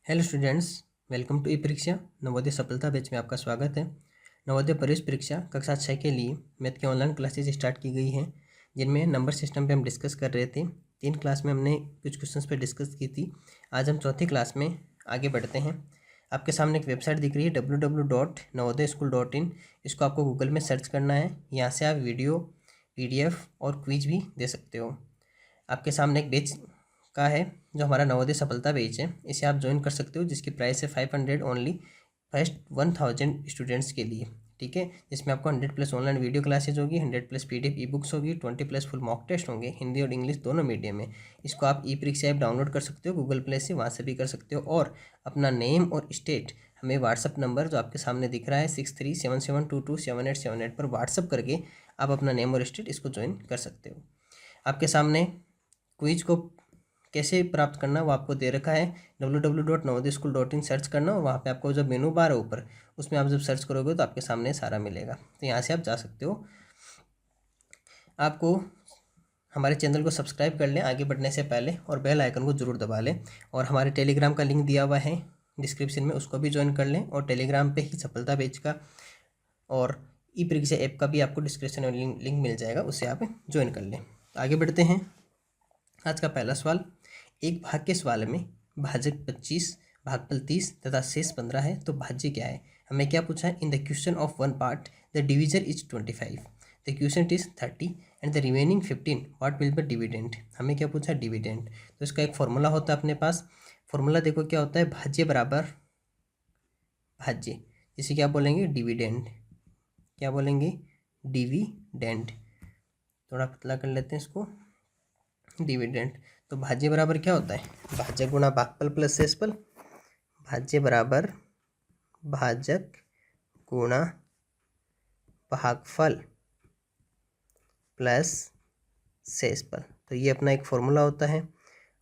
Hello students, welcome to ई परीक्षा नवोदय सफलता batch में आपका स्वागत है। नवोदय प्रवेश परीक्षा कक्षा 6 के लिए मैथ की ऑनलाइन क्लासेज स्टार्ट की गई हैं, जिनमें नंबर सिस्टम पे हम डिस्कस कर रहे थे। 3 क्लास में हमने कुछ क्वेश्चंस पे डिस्कस की थी। आज हम चौथी क्लास में आगे बढ़ते हैं। आपके सामने एक वेबसाइट दिख रही है www.navodayaschool.in। इसको आपको गूगल में सर्च करना है। यहाँ से आप वीडियो, PDF और क्विज भी दे सकते हो। आपके सामने एक बैच का है जो हमारा नवोदय सफलता बैच है, इसे आप ज्वाइन कर सकते हो, जिसकी प्राइस है 500 ओनली फर्स्ट 1000 स्टूडेंट्स के लिए। ठीक है, जिसमें आपको 100+ ऑनलाइन वीडियो क्लासेज होगी, 100+ PDF ई बुक्स होगी, 20+ फुल मॉक टेस्ट होंगे, हिंदी और इंग्लिश दोनों मीडियम में। इसको आप ई परीक्षा ऐप डाउनलोड कर सकते हो गूगल प्ले से, वहाँ से भी कर सकते हो। और अपना नेम और स्टेट हमें व्हाट्सअप नंबर जो आपके सामने दिख रहा है 6377227878 पर व्हाट्सअप करके आप अपना नेम और स्टेट इसको ज्वाइन कर सकते हो। आपके सामने क्विज को कैसे प्राप्त करना वो आपको दे रखा है। www.navodayaschool.in सर्च करना, और वहाँ पे आपको जब मेनू बार है ऊपर, उसमें आप जब सर्च करोगे तो आपके सामने सारा मिलेगा, तो यहाँ से आप जा सकते हो। आपको हमारे चैनल को सब्सक्राइब कर लें आगे बढ़ने से पहले, और बेल आइकन को ज़रूर दबा लें। और हमारे टेलीग्राम का लिंक दिया हुआ है डिस्क्रिप्शन में, उसको भी ज्वाइन कर लें। और टेलीग्राम पे ही सफलता बैच का और ई परीक्षा ऐप का भी आपको डिस्क्रिप्शन में लिंक मिल जाएगा, उससे आप ज्वाइन कर लें। आगे बढ़ते हैं। आज का पहला सवाल, एक भाग के सवाल में भाजक 25, भागफल 30 तथा शेष 15 है, तो भाज्य क्या है। हमें क्या पूछा है, in the question of one part the divisor is 25, the question is 30 and the remaining 15 what will B dividend. हमें क्या पूछा है, डिविडेंड। तो इसका एक फॉर्मूला होता है अपने पास। फॉर्मूला देखो क्या होता है, भाज्य बराबर भाज्य, जिसे क्या बोलेंगे, डिविडेंड। क्या बोलेंगे, डिविडेंड। थोड़ा पतला कर लेते हैं इसको, डिविडेंड। तो भाज्य बराबर क्या होता है, भाजक गुणा भागफल प्लस शेषफल। भाज्य बराबर भाजक गुणा भागफल प्लस शेषफल। तो ये अपना एक फॉर्मूला होता है,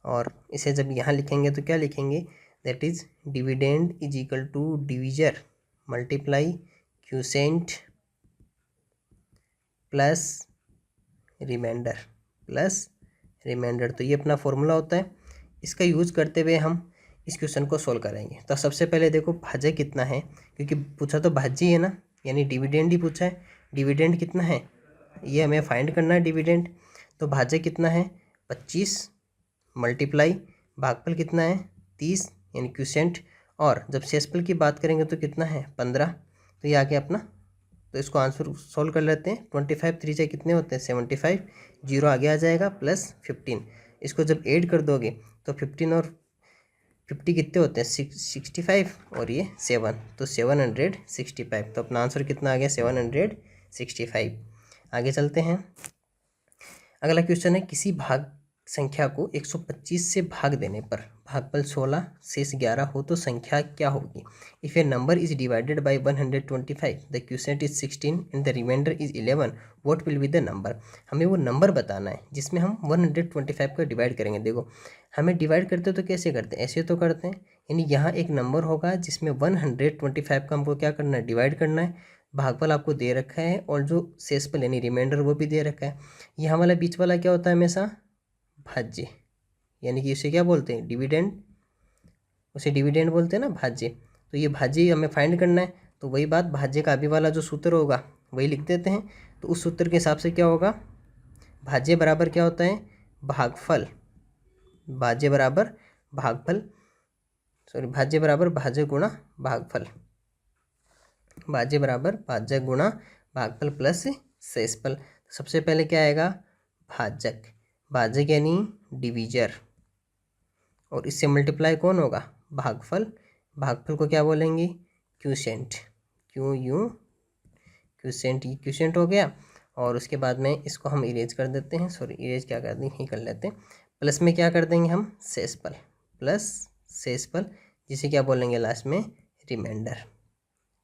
और इसे जब यहाँ लिखेंगे तो क्या लिखेंगे, that is dividend is equal to divisor multiply quotient plus remainder तो ये अपना फॉर्मूला होता है। इसका यूज करते हुए हम इस क्वेश्चन को सोल्व करेंगे। तो सबसे पहले देखो भाज्य कितना है, क्योंकि पूछा तो भाज्य है ना, यानी डिविडेंड ही पूछा है। डिविडेंड कितना है ये हमें फाइंड करना है, डिविडेंड। तो भाज्य कितना है 25 मल्टीप्लाई भागफल कितना है 30 यानी क्यूसेंट, और जब शेषफल की बात करेंगे तो कितना है 15। तो ये आगे अपना, तो इसको आंसर सोल्व कर लेते हैं। 25 3 से कितने होते हैं 75, जीरो आगे आ जाएगा प्लस 15। इसको जब ऐड कर दोगे तो 15 और 50 कितने होते हैं 65, और ये 7, तो 765। तो अपना आंसर कितना आ गया 765। आगे चलते हैं। अगला क्वेश्चन है, किसी भाग संख्या को 125 से भाग देने पर भागफल 16 शेष 11 हो तो संख्या क्या होगी। If a number is divided by 125 the quotient is 16 and the remainder is 11 what will be the number. हमें वो नंबर बताना है जिसमें हम 125 को डिवाइड करेंगे। देखो हमें डिवाइड करते तो कैसे करते हैं, ऐसे तो करते हैं, यानी यहाँ एक नंबर होगा जिसमें 125 का हमको क्या करना है, डिवाइड करना है। भागफल आपको दे रखा है, और जो शेषफल यानी रिमाइंडर वो भी दे रखा है। यहाँ वाला बीच वाला क्या होता है हमेशा, भाज्य, यानी कि इसे क्या बोलते हैं, डिविडेंड। उसे डिविडेंड बोलते हैं ना, भाज्य। तो ये भाज्य हमें फाइंड करना है, तो वही बात, भाज्य का अभी वाला जो सूत्र होगा वही लिख देते हैं। तो उस सूत्र के हिसाब से क्या होगा, भाज्य बराबर क्या होता है, भागफल। भाज्य बराबर भागफल, सॉरी, भाज्य बराबर भाजक गुणा भागफल। भाज्य बराबर भाजक गुणा भागफल प्लस शेषफल। सबसे पहले क्या आएगा, भाजक। भाजक यानी डिवीजर, और इससे मल्टीप्लाई कौन होगा, भागफल। भागफल को क्या बोलेंगे, क्यूसेंट। क्यूसेंट, ये क्यूसेंट हो गया। और उसके बाद में इसको हम इरेज कर देते हैं, सॉरी इरेज क्या कर देंगे, ही कर लेते हैं। प्लस में क्या कर देंगे हम, शेषफल, प्लस शेषफल, जिसे क्या बोलेंगे लास्ट में, रिमाइंडर।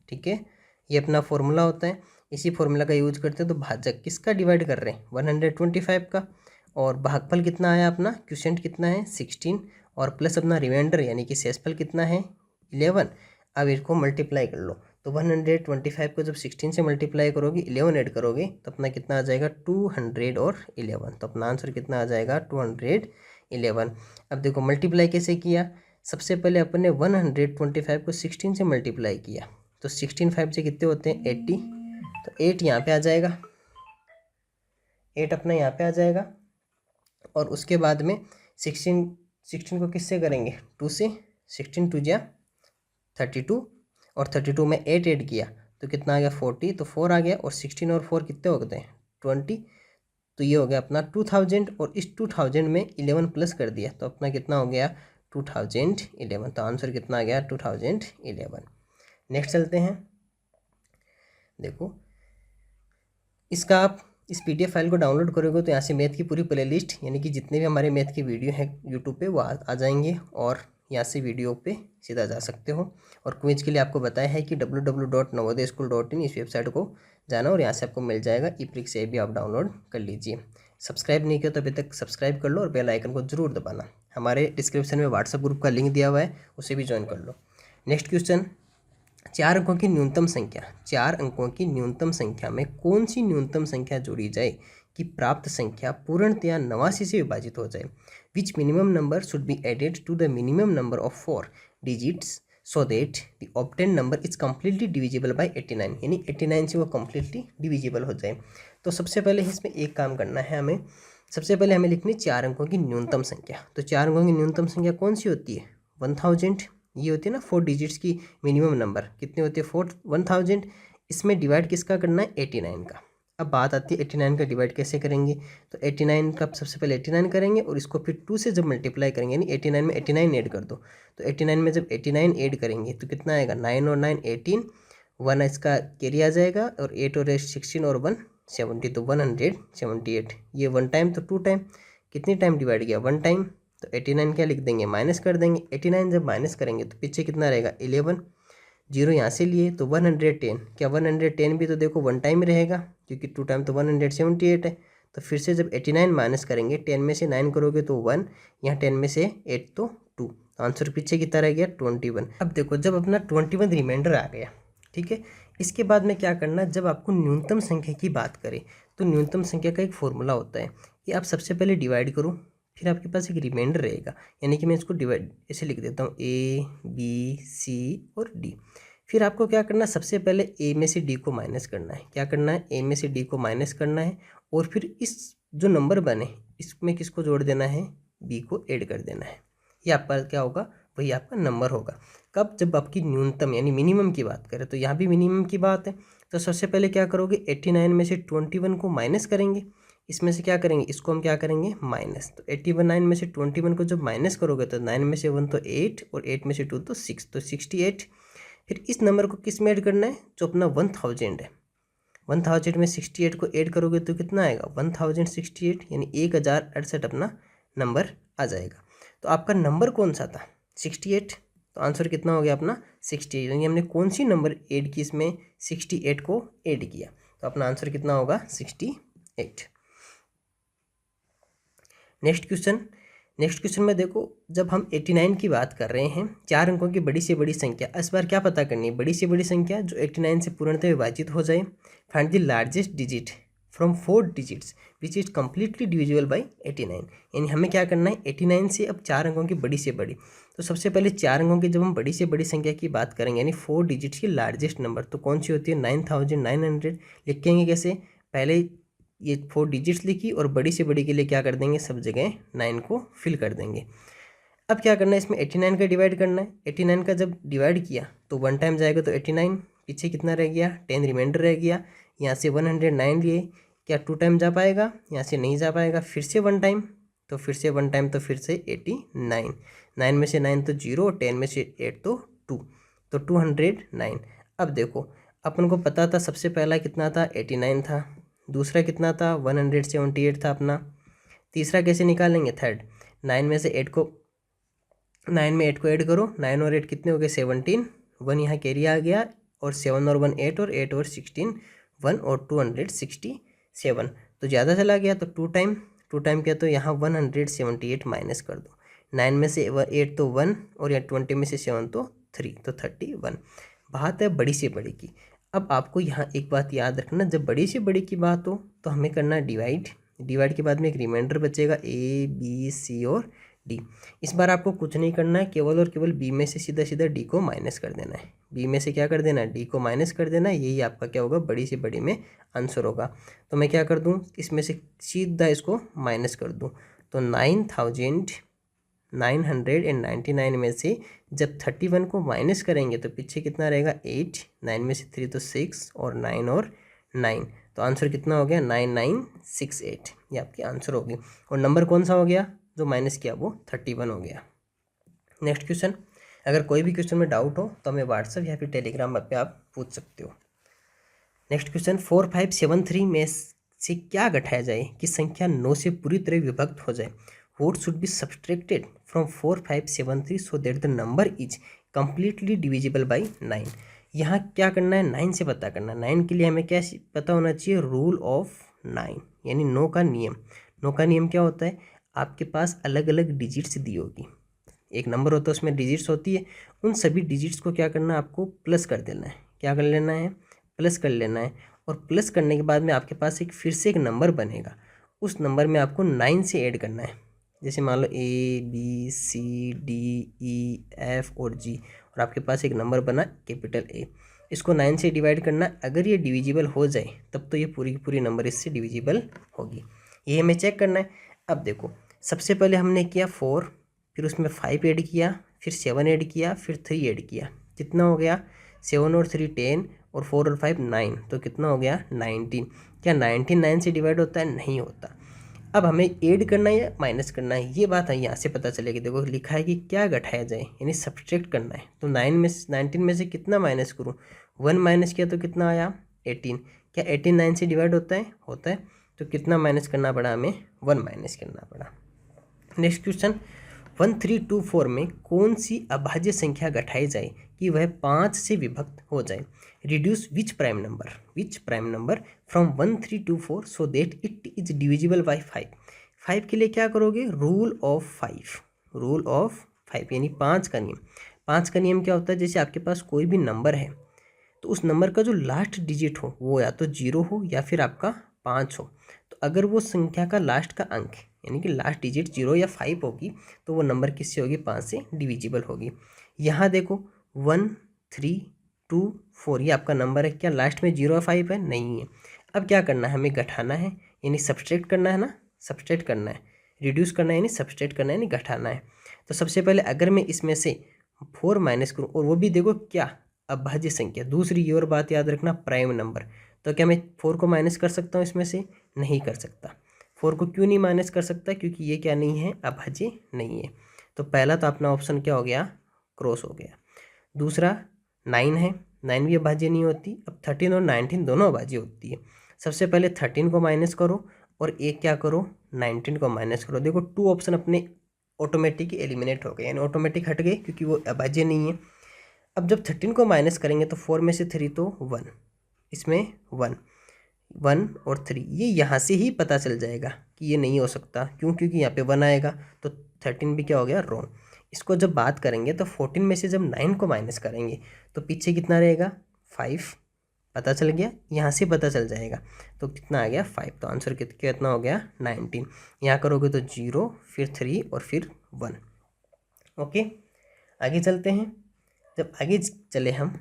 ठीक है, ये अपना फॉर्मूला होता है। इसी फॉर्मूला का यूज करते हैं। तो भाजक किसका डिवाइड कर रहे हैं, 125 का, और भागफल कितना आया अपना, क्वोशिएंट कितना है 16, और प्लस अपना रिमाइंडर यानी कि शेषफल कितना है 11। अब इसको मल्टीप्लाई कर लो, तो 125 को जब 16 से मल्टीप्लाई करोगे, 11 ऐड करोगे, तो अपना कितना आ जाएगा 211। तो अपना आंसर कितना आ जाएगा 211। अब देखो मल्टीप्लाई कैसे किया, सबसे पहले अपन ने 125 को 16 से मल्टीप्लाई किया, तो 16 5 से कितने होते हैं 80, तो 8 यहाँ पे आ जाएगा, 8 अपना यहाँ पे आ जाएगा। और उसके बाद में 16 को किससे करेंगे 2 से, 16 2 जा 32, और 32 में 8 ऐड किया तो कितना आ गया 40, तो 4 आ गया, और 16 और 4 कितने हो गए 20, तो ये हो गया अपना 2000, और इस 2000 में 11 प्लस कर दिया तो अपना कितना हो गया 2011, तो आंसर कितना आ गया 2011। नेक्स्ट चलते हैं। देखो इसका आप इस PDF फाइल को डाउनलोड करोगे तो यहाँ से मैथ की पूरी प्लेलिस्ट यानी कि जितने भी हमारे मैथ की वीडियो हैं यूट्यूब पे वो आ जाएंगे, और यहाँ से वीडियो पे सीधा जा सकते हो। और क्विज के लिए आपको बताया है कि www.navodayaschool.in इस वेबसाइट को जाना और यहाँ से आपको मिल जाएगा। ई-प्रिक से भी आप डाउनलोड कर लीजिए। सब्सक्राइब नहीं किया तो अभी तक सब्सक्राइब कर लो और बेल आइकन को जरूर दबाना। हमारे डिस्क्रिप्शन में व्हाट्सएप ग्रुप का लिंक दिया हुआ है, उसे भी ज्वाइन कर लो। नेक्स्ट क्वेश्चन, 4 अंकों की न्यूनतम संख्या, 4 अंकों की न्यूनतम संख्या में कौन सी न्यूनतम संख्या जोड़ी जाए कि प्राप्त संख्या पूर्णतया 89 से विभाजित हो जाए। Which minimum number should be added to the minimum number of 4 digits so that the obtain number is completely divisible by 89, यानी 89 से वो कम्प्लीटली डिविजिबल हो जाए। तो सबसे पहले इसमें एक काम करना है हमें, सबसे पहले हमें लिखनी 4 अंकों की न्यूनतम संख्या। तो 4 अंकों की न्यूनतम संख्या कौन सी होती है 1000, ये होती है ना 4 डिजिट्स की मिनिमम नंबर कितने होते हैं 1000। इसमें डिवाइड किसका करना है 89 का। अब बात आती है 89 का डिवाइड कैसे करेंगे, तो 89 का सबसे पहले 89 करेंगे और इसको फिर 2 से जब मल्टीप्लाई करेंगे, यानी 89 में 89 ऐड कर दो, तो 89 में जब 89 ऐड करेंगे तो कितना आएगा 9 और 9 18, 1 इसका कैरी आ जाएगा, और 8 और 8 16 और 1 70, तो 178। ये 1 टाइम तो 2 टाइम, कितनी टाइम डिवाइड किया 1 टाइम, तो 89 क्या लिख देंगे माइनस कर देंगे। 89 जब माइनस करेंगे तो पीछे कितना रहेगा 11, जीरो यहाँ से लिए तो 110, क्या 110 भी तो देखो 1 टाइम रहेगा क्योंकि 2 टाइम तो 178 है। तो फिर से जब 89 माइनस करेंगे 10 में से 9 करोगे तो 1, यहाँ 10 में से 8 तो 2, आंसर पीछे कितना रह गया 21। अब देखो जब अपना 21 रिमाइंडर आ गया, ठीक है, इसके बाद में क्या करना, जब आपको न्यूनतम संख्या की बात करें तो न्यूनतम संख्या का एक फॉर्मूला होता है कि आप सबसे पहले डिवाइड करो, फिर आपके पास एक रिमाइंडर रहेगा, यानी कि मैं इसको डिवाइड ऐसे लिख देता हूँ A B C और D। फिर आपको क्या करना है, सबसे पहले A में से D को माइनस करना है। क्या करना है, A में से D को माइनस करना है, और फिर इस जो नंबर बने इसमें किसको जोड़ देना है, B को ऐड कर देना है। ये आपका क्या होगा, वही आपका नंबर होगा। कब, जब आपकी न्यूनतम यानी मिनिमम की बात करें, तो यहाँ भी मिनिमम की बात है। तो सबसे पहले क्या करोगे 89 में से 21 को माइनस करेंगे, इसमें से क्या करेंगे, इसको हम क्या करेंगे माइनस, तो 89 में से 21 को जब माइनस करोगे तो 9 में से 1 तो 8, और 8 में से 2 तो 6, तो 68। फिर इस नंबर को किस में ऐड करना है, जो अपना 1000 है, 1000 में 68 को ऐड करोगे तो कितना आएगा 1068, यानी 1068 अपना नंबर आ जाएगा। तो आपका नंबर कौन सा था 68, तो आंसर कितना हो गया अपना 68, यानी हमने कौन सी नंबर ऐड की, इसमें 68 को ऐड किया, तो अपना आंसर कितना होगा 68। नेक्स्ट क्वेश्चन में देखो, जब हम 89 की बात कर रहे हैं, 4 अंकों की बड़ी से बड़ी संख्या, इस बार क्या पता करनी है, बड़ी से बड़ी संख्या जो 89 से पूर्णतः विभाजित हो जाए। Find the largest digit from 4 digits which is completely divisible by 89, यानी हमें क्या करना है 89 से अब 4 अंकों की बड़ी से बड़ी। तो सबसे पहले 4 अंकों की जब हम बड़ी से बड़ी संख्या की बात करेंगे, यानी 4 डिजिट्स की लार्जेस्ट नंबर, तो कौन सी होती है 9900। लिखेंगे कैसे, पहले ये 4 डिजिट्स लिखी और बड़ी से बड़ी के लिए क्या कर देंगे, सब जगह 9 को फिल कर देंगे। अब क्या करना है, इसमें 89 का डिवाइड करना है। 89 का जब डिवाइड किया तो 1 टाइम जाएगा तो 89, पीछे कितना रह गया 10 रिमाइंडर रह गया। यहाँ से 109 लिए, क्या 2 टाइम जा पाएगा, यहाँ से नहीं जा पाएगा। फिर से 1 टाइम, तो फिर से 1 टाइम, तो फिर से 89, 9 में से 9 तो 0, 10 में से 8 तो 2, तो 209। अब देखो अपन को पता था सबसे पहला कितना था 89 था, दूसरा कितना था 178 था अपना, तीसरा कैसे निकालेंगे थर्ड, 9 में 8 को ऐड करो, 9 और 8 कितने हो गए 17, 1 यहाँ कैरी आ गया, और 7 और 1 8, और 8 और 16 1, और 267, तो ज़्यादा चला गया, तो 2 टाइम क्या, तो यहाँ 178 माइनस कर दो। 9 में से 8 तो 1, और यहाँ 20 में से 7 तो 3, तो 31। बात है बड़ी से बड़ी की। अब आपको यहाँ एक बात याद रखना, जब बड़ी से बड़ी की बात हो तो हमें करना डिवाइड के बाद में एक रिमाइंडर बचेगा A B C और डी। इस बार आपको कुछ नहीं करना है, केवल और केवल बी में से सीधा सीधा डी को माइनस कर देना है। बी में से क्या कर देना है, डी को माइनस कर देना है। यही आपका क्या होगा, बड़ी से बड़ी में आंसर होगा। तो मैं क्या कर दूँ, इसमें से सीधा इसको माइनस कर दूँ। तो 9,999 में से जब 31 को माइनस करेंगे तो पीछे कितना रहेगा, 8, 9 में से 3 तो 6 और 9 और 9, तो आंसर कितना हो गया, 9968। ये आपकी आंसर होगी। और नंबर कौन सा हो गया जो माइनस किया, वो 31 हो गया। नेक्स्ट क्वेश्चन, अगर कोई भी क्वेश्चन में डाउट हो तो हमें व्हाट्सएप या फिर टेलीग्राम पे आप पूछ सकते हो। नेक्स्ट क्वेश्चन, 4573 में से क्या घटाया जाए कि संख्या 9 से पूरी तरह विभक्त हो जाए। What should be subtracted from 4573 so that the number is completely divisible by 9। यहाँ क्या करना है, 9 से पता करना है। 9 के लिए हमें क्या पता होना चाहिए, रूल ऑफ 9 यानी 9 का नियम। 9 का नियम क्या होता है, आपके पास अलग अलग डिजिट्स दी होगी, एक नंबर होता है उसमें डिजिट्स होती है, उन सभी डिजिट्स को क्या करना है, आपको प्लस कर देना है। क्या कर लेना है, प्लस कर लेना है। और प्लस करने के बाद में आपके पास एक फिर से एक नंबर बनेगा, उस नंबर में आपको 9 से ऐड करना है। जैसे मान लो ABCDEF और G, और आपके पास एक नंबर बना कैपिटल A, इसको 9 से डिवाइड करना। अगर ये डिविजिबल हो जाए तब तो ये पूरी की पूरी नंबर इससे डिविजिबल होगी, ये हमें चेक करना है। अब देखो, सबसे पहले हमने किया 4, फिर उसमें 5 ऐड किया, फिर 7 ऐड किया, फिर 3 ऐड किया, कितना हो गया, 7 और 3 10 और 4 और 5 9, तो कितना हो गया 19। क्या 19 9 से डिवाइड होता है, नहीं होता। अब हमें ऐड करना है या माइनस करना है, ये बात है यहाँ से पता चलेगी। देखो लिखा है कि क्या घटाया जाए, यानी सब्सट्रैक्ट करना है। तो 19 में से कितना माइनस करूँ, 1 माइनस किया तो कितना आया 18। क्या 18 9 से डिवाइड होता है, होता है। तो कितना माइनस करना पड़ा हमें, 1 माइनस करना पड़ा। नेक्स्ट क्वेश्चन, 1324 में कौन सी अभाज्य संख्या घटाई जाए कि वह 5 से विभक्त हो जाए। Reduce which prime number from 1324 so that it is divisible by 5। 5 के लिए क्या करोगे, रूल ऑफ 5 यानी 5 का नियम। 5 का नियम क्या होता है, जैसे आपके पास कोई भी नंबर है तो उस नंबर का जो लास्ट डिजिट हो वो या तो 0 हो या फिर आपका 5 हो। तो अगर वो संख्या का लास्ट का अंक यानी कि लास्ट डिजिट 0 या 5 होगी तो वो नंबर किससे होगी, 5 से डिविजिबल होगी। यहाँ देखो 1 3 2 4 ये आपका नंबर है, क्या लास्ट में 0 या 5 है, नहीं है। अब क्या करना है, हमें घटाना है यानी सब्सट्रैक्ट करना है ना, सब्सट्रैक्ट करना है। रिड्यूस करना है यानी सब्सट्रैक्ट करना है यानी घटाना है। तो सबसे पहले अगर मैं इसमें से 4 माइनस करूँ, और वो भी देखो क्या, अभाज्य संख्या। दूसरी ये और बात याद रखना, प्राइम नंबर। तो क्या मैं 4 को माइनस कर सकता हूँ इसमें से, नहीं कर सकता। 4 को क्यों नहीं माइनस कर सकता, क्योंकि ये क्या नहीं है, अभाज्य नहीं है। तो पहला तो अपना ऑप्शन क्या हो गया, क्रॉस हो गया। दूसरा 9 है, 9 भी अभाज्य नहीं होती। अब 13 और 19 दोनों अभाज्य होती है। सबसे पहले 13 को माइनस करो और एक क्या करो, 19 को माइनस करो। देखो 2 ऑप्शन अपने ऑटोमेटिक एलिमिनेट हो गए, यानी ऑटोमेटिक हट गए क्योंकि वो अभाज्य नहीं है। अब जब 13 को माइनस करेंगे तो 4 में से 3 तो 1, इसमें 1 और 3, ये यहाँ से ही पता चल जाएगा कि ये नहीं हो सकता। क्यों, क्योंकि यहाँ पे 1 आएगा तो 13 भी क्या हो गया, रॉन्ग। इसको जब बात करेंगे तो 14 में से जब 9 को माइनस करेंगे तो पीछे कितना रहेगा, 5, पता चल गया, यहाँ से पता चल जाएगा। तो कितना आ गया 5, तो आंसर कितना हो गया 19। यहाँ करोगे तो 0 फिर 3 और फिर 1। ओके, आगे चलते हैं। जब आगे चले हम,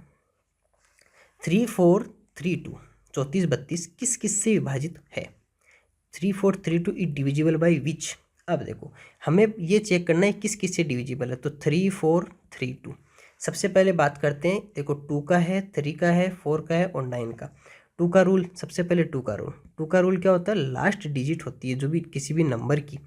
3 4 3 2 34 32 किस किस से विभाजित है। 3 4 3 2 इज डिविजिबल बाई विच। अब देखो हमें ये चेक करना है किस किस से डिविजिबल है। तो 3 4 3 2, सबसे पहले बात करते हैं। देखो 2 का है, 3 का है, 4 का है और 9 का। 2 का रूल, सबसे पहले 2 का रूल। 2 का रूल क्या होता है, लास्ट डिजिट होती है जो भी किसी भी नंबर की,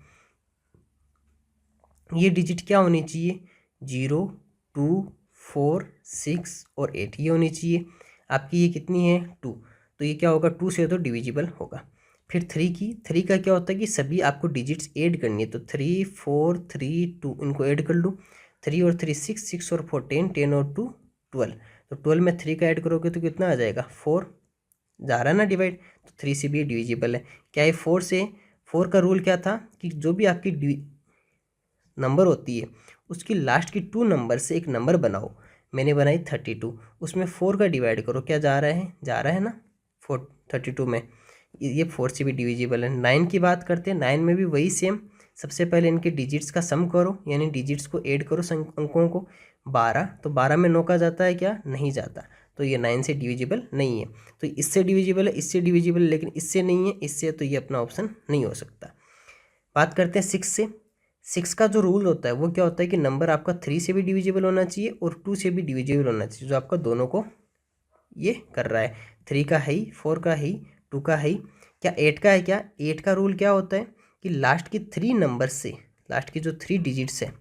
ये डिजिट क्या होनी चाहिए, 0 2 4 6 और 8 ये होनी चाहिए। आपकी ये कितनी है 2, तो ये क्या होगा 2 से तो डिविजिबल होगा। फिर 3 का क्या होता है कि सभी आपको डिजिट्स ऐड करनी है। तो 3 4 3 2 इनको ऐड कर लो। 3 और 3 6, 6 और 4 10, 10 और 2 12। तो 12 में 3 का ऐड करोगे तो कितना आ जाएगा 4, जा रहा है ना डिवाइड, तो 3 से भी डिविजिबल है। क्या है 4 से, 4 का रूल क्या था कि जो भी आपकी नंबर होती है उसकी लास्ट की 2 नंबर से एक नंबर बनाओ। मैंने बनाई 32, उसमें 4 का डिवाइड करो, क्या जा रहा है ना 4 32 में, ये 4 से भी डिविजिबल है। 9 की बात करते हैं, 9 में भी वही सेम, सबसे पहले इनके डिजिट्स का सम करो, यानी डिजिट्स को ऐड करो अंकों को। 12, तो 12 में 9 का जाता है क्या? नहीं जाता, तो ये 9 से डिविजिबल नहीं है। तो इससे डिविजिबल है, इससे डिविजिबल है, लेकिन इससे नहीं है, इससे, तो ये अपना ऑप्शन नहीं हो सकता। बात करते हैं 6 से। 6 का जो रूल होता है वो क्या होता है कि नंबर आपका 3 से भी डिविजिबल होना चाहिए और 2 से भी डिविजिबल होना चाहिए, जो आपका दोनों को ये कर रहा है। 3 का है ही, 4 का है ही, 2 का है ही, क्या 8 का है? क्या 8 का रूल क्या होता है कि लास्ट की 3 नंबर से, लास्ट की जो 3 डिजिट्स है,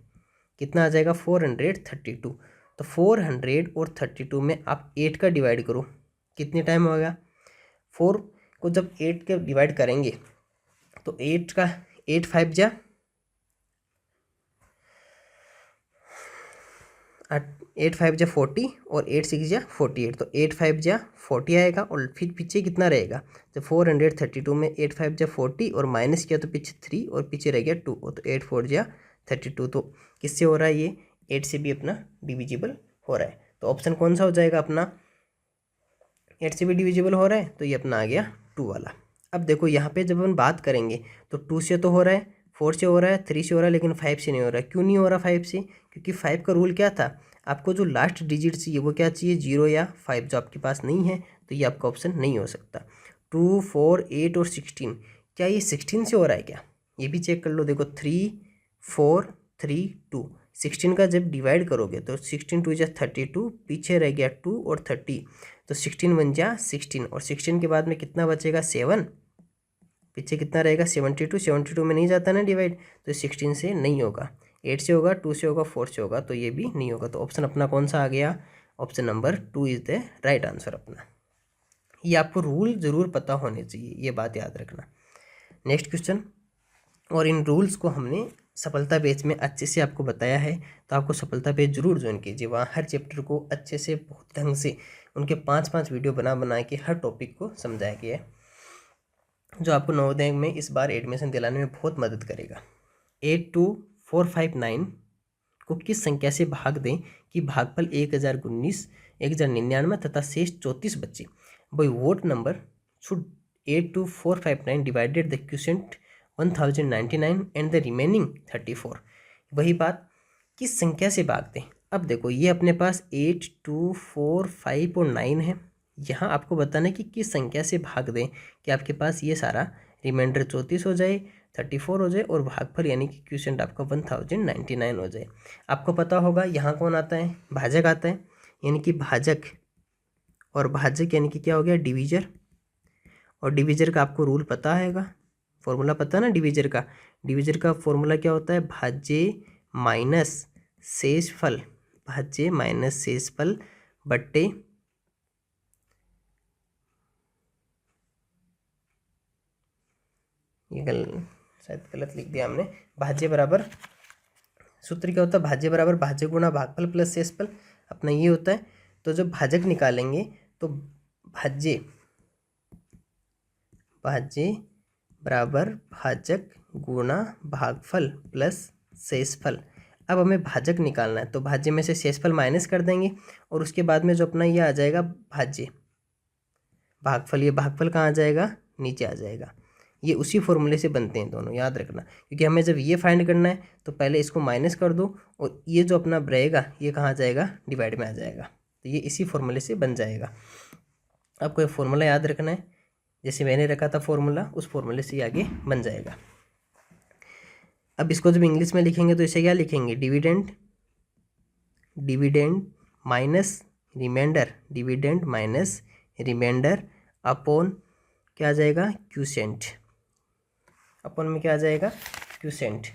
कितना आ जाएगा? 432। तो 400 और 32 में आप 8 का डिवाइड करो, कितने टाइम होगा? 4 को जब 8 के डिवाइड करेंगे तो 8 का 8 5 जा 8 5 जा 40 और 8 6 जा 48, तो 8 5 जा 40 आएगा। और फिर पीछे कितना रहेगा? जब 432 में 8 5 जा 40 और माइनस किया तो पीछे 3 और पीछे रह गया 2, तो 8 4 जा 32। तो किससे हो रहा है ये? 8 से भी अपना डिविजिबल हो रहा है। तो ऑप्शन कौन सा हो जाएगा अपना? 8 से भी डिविजिबल हो रहा है, तो ये अपना आ गया 2 वाला। अब देखो यहाँ पे जब हम बात करेंगे तो 2 से तो हो रहा है, 4 से हो रहा है, 3 से हो रहा है, लेकिन 5 से नहीं हो रहा है। क्यों नहीं हो रहा 5 से? क्योंकि 5 का रूल क्या था? आपको जो लास्ट डिजिट चाहिए वो क्या चाहिए? 0 या 5, जो आपके पास नहीं है, तो ये आपका ऑप्शन नहीं हो सकता। 2 4 8 और 16, क्या ये 16 से हो रहा है क्या? ये भी चेक कर लो। देखो 3 4 3 2, 16 का जब डिवाइड करोगे तो 16 2 जा 32, पीछे रह गया 2 और 30, तो 16 1 जा 16, और 16 के बाद में कितना बचेगा? 7, पीछे कितना रहेगा? 72। 72 में नहीं जाता ना डिवाइड, तो 16 से नहीं होगा। 8 से होगा, 2 से होगा, 4 से होगा, तो ये भी नहीं होगा। तो ऑप्शन अपना कौन सा आ गया? Option number 2 is the right answer अपना। ये आपको रूल ज़रूर पता होने चाहिए, ये बात याद रखना। नेक्स्ट क्वेश्चन, और इन रूल्स को हमने सफलता पेज में अच्छे से आपको बताया है, तो आपको सफलता पेज जरूर ज्वाइन कीजिए। वहाँ हर चैप्टर को अच्छे से, बहुत ढंग से उनके 5-5 वीडियो बना के हर टॉपिक को समझाया गया है, जो आपको नवोदय में इस बार एडमिशन दिलाने में बहुत मदद करेगा। 82459 को किस संख्या से भाग दें कि भागफल 1019, 1099 तथा शेष 34 बच्चे? By vote number should 82459 divided the quotient 1099 and the remaining 34? वही बात, किस संख्या से भाग दें? अब देखो ये अपने पास 8 2 4 5 और 9 है। यहाँ आपको बताना है कि किस संख्या से भाग दें कि आपके पास ये सारा रिमाइंडर 34 हो जाए, 34 हो जाए, और भागफल यानी कि क्वोशिएंट आपका 1099 हो जाए। आपको पता होगा यहाँ कौन आता है? भाजक आता है, यानी कि भाजक, और भाजक यानी कि क्या हो गया? डिवीजर। और डिवीजर का आपको रूल पता हैगा, फॉर्मूला पता है ना डिवीजर का? डिवीजर का फॉर्मूला क्या होता है? भाज्य माइनस शेषफल, भाज्य माइनस शेषफल बट्टे ये शायद गलत लिख दिया हमने। भाज्य बराबर, सूत्र क्या होता है? भाज्य बराबर भाज्य गुणा भागफल प्लस शेषफल, अपना ये होता है। तो जब भाजक निकालेंगे तो भाज्य बराबर भाजक गुणा भागफल प्लस शेषफल। अब हमें भाजक निकालना है, तो भाज्य में से शेषफल माइनस कर देंगे, और उसके बाद में जो अपना ये आ जाएगा भाज्य भागफल, ये भागफल कहाँ आ जाएगा? नीचे आ जाएगा। ये उसी फॉर्मूले से बनते हैं दोनों, याद रखना। क्योंकि हमें जब ये फाइंड करना है तो पहले इसको माइनस कर दो, और ये जो अपना रहेगा ये कहाँ आ जाएगा? डिवाइड में आ जाएगा। तो ये इसी फॉर्मूले से बन जाएगा। आपको ये फॉर्मूला याद रखना है, जैसे मैंने रखा था फॉर्मूला, उस फॉर्मूले से आगे बन जाएगा। अब इसको जब इंग्लिश में लिखेंगे तो इसे क्या लिखेंगे? Dividend minus remainder, dividend minus remainder upon क्या आ जाएगा? क्वोशिएंट। अपन में क्या आ जाएगा? क्वोशिएंट।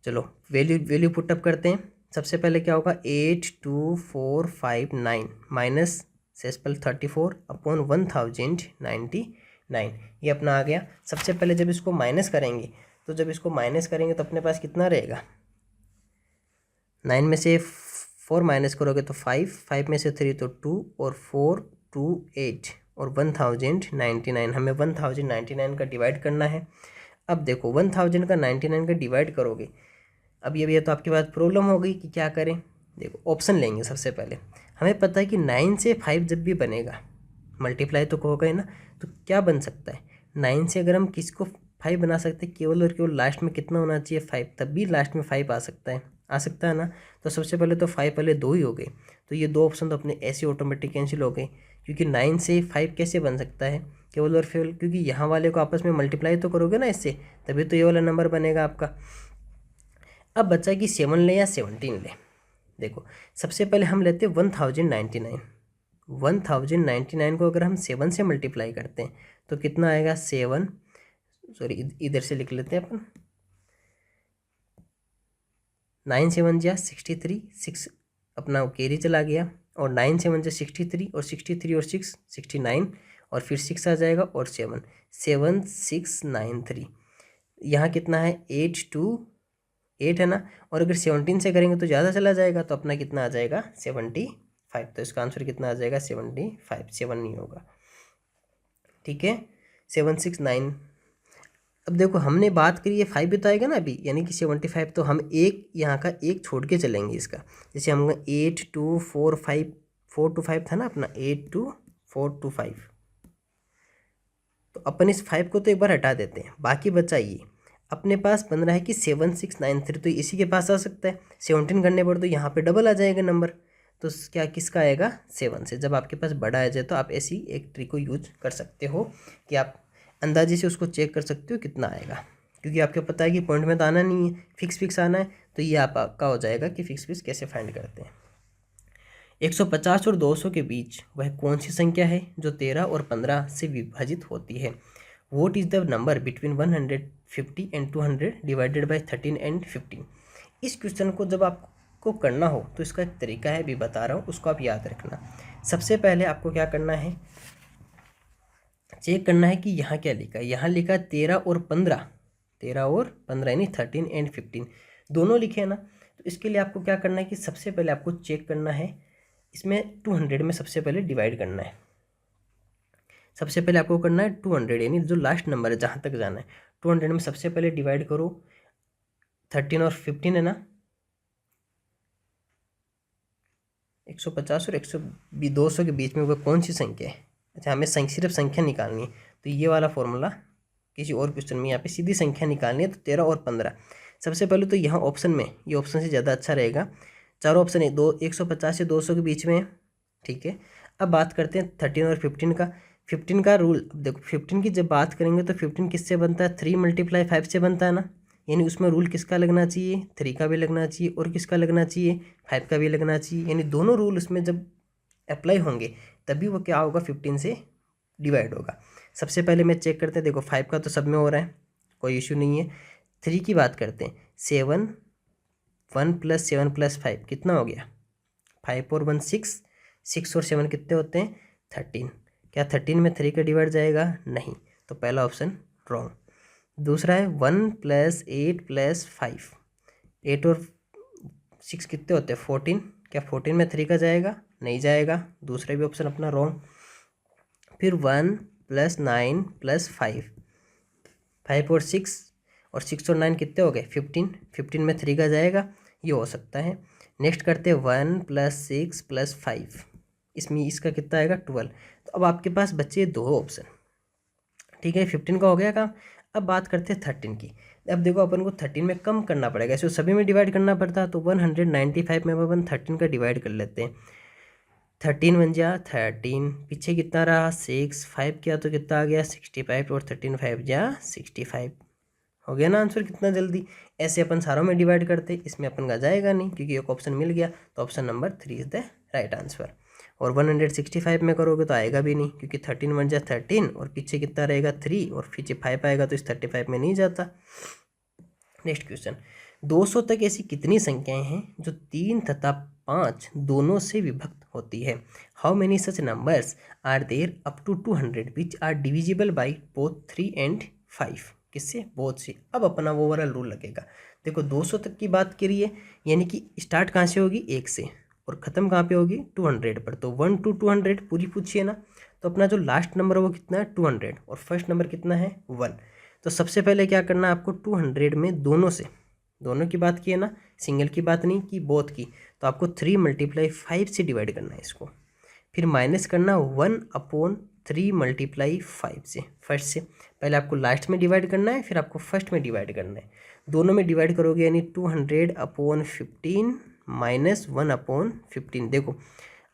चलो वैल्यू पुटअप करते हैं। सबसे पहले क्या होगा? 82459 माइनस शेषफल 34 अपॉन 1099, ये अपना आ गया। सबसे पहले जब इसको माइनस करेंगे तो अपने पास कितना रहेगा? 9 में से 4 माइनस करोगे तो 5, 5 में से 3 तो 2, और 4 2 8, और 1099, हमें 1099 का डिवाइड करना है। अब देखो 1000 का 99 का डिवाइड करोगे, अब ये तो आपके पास प्रॉब्लम हो गई कि क्या करें। देखो ऑप्शन लेंगे। सबसे पहले हमें पता है कि 9 से 5 जब भी बनेगा, मल्टीप्लाई तो होगा ही ना, तो क्या बन सकता है? 9 से अगर हम किसको 5 बना सकते हैं, केवल और केवल लास्ट में कितना होना चाहिए 5, तब भी लास्ट में 5 आ सकता है ना। तो सबसे पहले तो 5 पहले 2 ही हो गए, तो ये 2 ऑप्शन तो अपने ऐसे ऑटोमेटिक कैंसिल हो गए, क्योंकि 9 से 5 कैसे बन सकता है केवल और केवल, क्योंकि यहाँ वाले को आपस में मल्टीप्लाई तो करोगे ना इससे, तभी तो ये वाला नंबर बनेगा आपका। अब बचा कि 7 ले या 17 ले। देखो सबसे पहले हम लेते हैं 1099। 1099 को अगर हम 7 से मल्टीप्लाई करते हैं तो कितना आएगा 7, सॉरी इधर से लिख लेते हैं अपन, 9 7 जा 63, 6 अपना कैरी चला गया, और 9 7 जा 63, और 63 और 6 69, और फिर 6 आ जाएगा और 7 7693। यहाँ कितना है 8 2 8 है ना, और अगर 17 से करेंगे तो ज़्यादा चला जाएगा, तो अपना कितना आ जाएगा 75। तो इसका आंसर कितना आ जाएगा 75, 7 नहीं होगा, ठीक है 769। अब देखो हमने बात करी ये 5 भी तो आएगा ना अभी, यानी कि 75, तो हम एक यहाँ का एक छोड़ के चलेंगे इसका, जैसे हम 8 2 4 5 4 2 5 था ना अपना, 8 2 4 2 5, तो अपन इस 5 को तो एक बार हटा देते हैं, बाकी बचा ये अपने पास बन रहा है कि 7693, तो इसी के पास आ सकता है। 17 करने पर तो यहाँ पे डबल आ जाएगा नंबर, तो क्या किसका आएगा 7 से। जब आपके पास बड़ा आ जाए तो आप ऐसी एक ट्रिक को यूज कर सकते हो कि आप अंदाजे से उसको चेक कर सकते हो कितना आएगा, क्योंकि आपको पता है कि पॉइंट में तो आना नहीं है, फिक्स आना है, तो ये आपका हो जाएगा कि फिक्स कैसे फाइंड करते हैं। 150 और 200 के बीच वह कौन सी संख्या है जो 13 और 15 से विभाजित होती है। What is the number between 150 and 200 divided by 13 and 15। इस क्वेश्चन को जब आपको करना हो तो इसका एक तरीका है, अभी बता रहा हूँ, उसको आप याद रखना। सबसे पहले आपको क्या करना है, चेक करना है कि यहाँ क्या लिखा है। यहाँ लिखा है 13 और 15, 13 और 15 यानी 13 एंड 15 दोनों लिखे हैं ना। तो इसके लिए आपको क्या करना है कि सबसे पहले आपको चेक करना है, इसमें 200 में सबसे पहले डिवाइड करना है। सबसे पहले आपको करना है 200, यानी जो लास्ट नंबर है जहाँ तक जाना है, 200 में सबसे पहले डिवाइड करो। 13 और 15 है ना, 150 और 200 के बीच में वो कौन सी संख्या है। अच्छा हमें सिर्फ संख्या निकालनी है, तो ये वाला फॉर्मूला किसी और क्वेश्चन में यहाँ पे सीधी संख्या निकालनी है, तो 13 और 15। सबसे पहले तो यहाँ ऑप्शन में, ये ऑप्शन से ज़्यादा अच्छा रहेगा, चारों ऑप्शन है 150 से 200 के बीच में, ठीक है। अब बात करते हैं 13 और 15 का। 15 का रूल, अब देखो 15 की जब बात करेंगे तो 15 किससे बनता है, 3 × 5 से बनता है ना, यानी उसमें रूल किसका लगना चाहिए, 3 का भी लगना चाहिए, और किसका लगना चाहिए 5 का भी लगना चाहिए, यानी दोनों रूल उसमें जब अप्लाई होंगे तभी वो क्या होगा 15 से डिवाइड होगा। सबसे पहले मैं चेक करते हैं, देखो 5 का तो सब में हो रहा है, कोई इशू नहीं है। 3 की बात करते हैं, 7 1 + 7 + 5 कितना हो गया, 5 और 1 6, 6 और 7 कितने होते हैं 13। क्या 13 में 3 का डिवाइड जाएगा, नहीं, तो पहला ऑप्शन रॉन्ग। दूसरा है 1 + 8 + 5, 8 और 6 कितने होते हैं 14, क्या 14 में 3 का जाएगा, नहीं जाएगा, दूसरा भी ऑप्शन अपना रॉन्ग। फिर 1 + 9 + 5, 5 और 6, और 6 और 9 कितने हो गए 15, 15 में 3 का जाएगा, ये हो सकता है। नेक्स्ट करते हैं 1 + 6 + 5, इसमें इसका कितना आएगा 12। तो अब आपके पास बचे 2 ऑप्शन, ठीक है, 15 का हो गया काम। अब बात करते हैं 13 की। अब देखो अपन को 13 में कम करना पड़ेगा, ऐसे सभी में डिवाइड करना पड़ता है, तो 195 में अपन 13 का डिवाइड कर लेते हैं। 13 बन जा 13, पीछे कितना रहा 6, 5 किया तो कितना आ गया 65, और 13 5 जा 65, हो गया ना आंसर कितना जल्दी। ऐसे अपन सारों में डिवाइड करते, इसमें अपन का जाएगा नहीं क्योंकि एक ऑप्शन मिल गया, तो option number 3 is the right answer. और 165 में करोगे तो आएगा भी नहीं, क्योंकि 13 बन जा 13, और पीछे कितना रहेगा 3, और पीछे 5 आएगा, तो इस 35 में नहीं जाता। नेक्स्ट क्वेश्चन, 200 तक ऐसी कितनी संख्याएं हैं जो 3 तथा 5 दोनों से विभक्त होती है। How many such numbers are there up to 200 which are divisible by both 3 and 5। किससे, बोथ से। अब अपना वो वाला रूल लगेगा। देखो 200 तक की बात करिए, यानी कि स्टार्ट कहाँ से होगी 1 से, और ख़त्म कहाँ पे होगी 200 पर, तो 1 to 200 पूरी पूछिए ना। तो अपना जो लास्ट नंबर है वो कितना है 200, और फर्स्ट नंबर कितना है 1। तो सबसे पहले क्या करना है आपको, 200 में दोनों से, दोनों की बात की है ना, सिंगल की बात नहीं की, बोथ की, तो आपको 3 × 5 से डिवाइड करना है इसको। फिर माइनस करना 1/2 3 × 5 से, फर्स्ट से पहले आपको लास्ट में डिवाइड करना है, फिर आपको फर्स्ट में डिवाइड करना है। दोनों में डिवाइड करोगे यानी 200/15 माइनस 1/15। देखो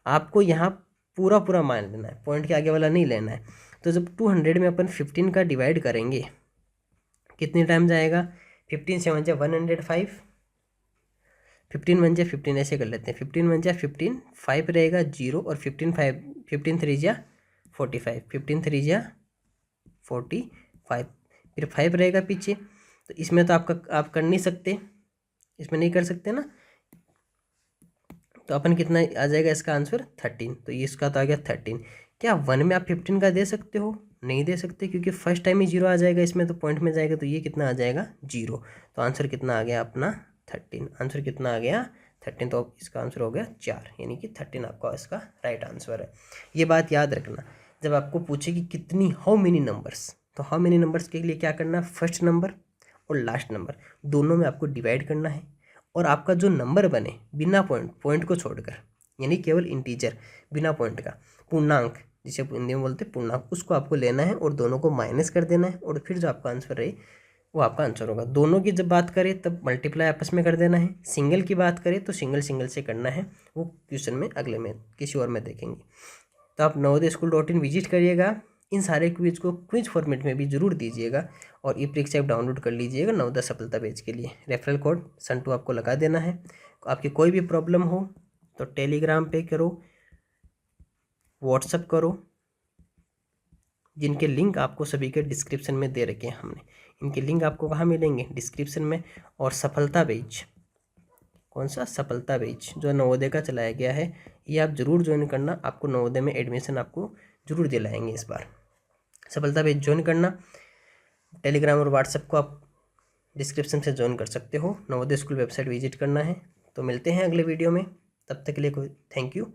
आपको यहाँ पूरा पूरा मान लेना है, पॉइंट के आगे वाला नहीं लेना है। तो जब 200 में अपन 15 का डिवाइड करेंगे कितने टाइम जाएगा, 15 7 × 105, 15 1 × 15 ऐसे कर लेते हैं, 15 1 × 15, 5 रहेगा 0 और 15 3 × 45, 15 3 × 45, फिर 5 रहेगा पीछे। तो इसमें तो आप कर नहीं सकते, इसमें नहीं कर सकते ना, तो अपन कितना आ जाएगा इसका आंसर 13। तो ये इसका तो आ गया 13। क्या 1 में आप 15 का दे सकते हो, नहीं दे सकते, क्योंकि फर्स्ट टाइम ही 0 आ जाएगा इसमें, तो पॉइंट में जाएगा, तो ये कितना आ जाएगा 0। तो आंसर कितना आ गया अपना 13। आंसर कितना आ गया 13, तो इसका आंसर हो गया 4, यानी कि 13 आपका इसका राइट आंसर है। ये बात याद रखना, जब आपको पूछे कि कितनी हाउ मेनी नंबर्स, तो हाउ मेनी नंबर्स के लिए क्या करना, फर्स्ट नंबर और लास्ट नंबर दोनों में आपको डिवाइड करना है, और आपका जो नंबर बने बिना पॉइंट को छोड़कर, यानी केवल इंटीजर बिना पॉइंट का, पूर्णांक जिसे हिंदी में बोलते हैं पूर्णांक, उसको आपको लेना है और दोनों को माइनस कर देना है, और फिर जो आपका आंसर रहे वो आपका आंसर होगा। दोनों की जब बात करें तब मल्टीप्लाई आपस में कर देना है, सिंगल की बात करें तो सिंगल सिंगल से करना है, वो क्वेश्चन में अगले में किसी और में देखेंगे। तो आप navodayaschool.in विजिट करिएगा, इन सारे क्विज को क्विज फॉर्मेट में भी जरूर दीजिएगा, और ई परीक्षा ऐप डाउनलोड कर लीजिएगा नवोदय सफलता पेज के लिए। रेफरल कोड संटू आपको लगा देना है। आपकी कोई भी प्रॉब्लम हो तो टेलीग्राम पे करो, व्हाट्सअप करो, जिनके लिंक आपको सभी के डिस्क्रिप्शन में दे रखे हैं हमने। इनके लिंक आपको कहाँ मिलेंगे, डिस्क्रिप्शन में। और सफलता बैच, कौन सा, सफलता बैच जो नवोदय का चलाया गया है, ये आप जरूर ज्वाइन करना, आपको नवोदय में एडमिशन आपको जरूर दिलाएंगे इस बार। सफलता बैच ज्वाइन करना, टेलीग्राम और व्हाट्सएप को आप डिस्क्रिप्शन से ज्वाइन कर सकते हो। नवोदय स्कूल वेबसाइट विजिट करना है। तो मिलते हैं अगले वीडियो में, तब तक के लिए थैंक यू।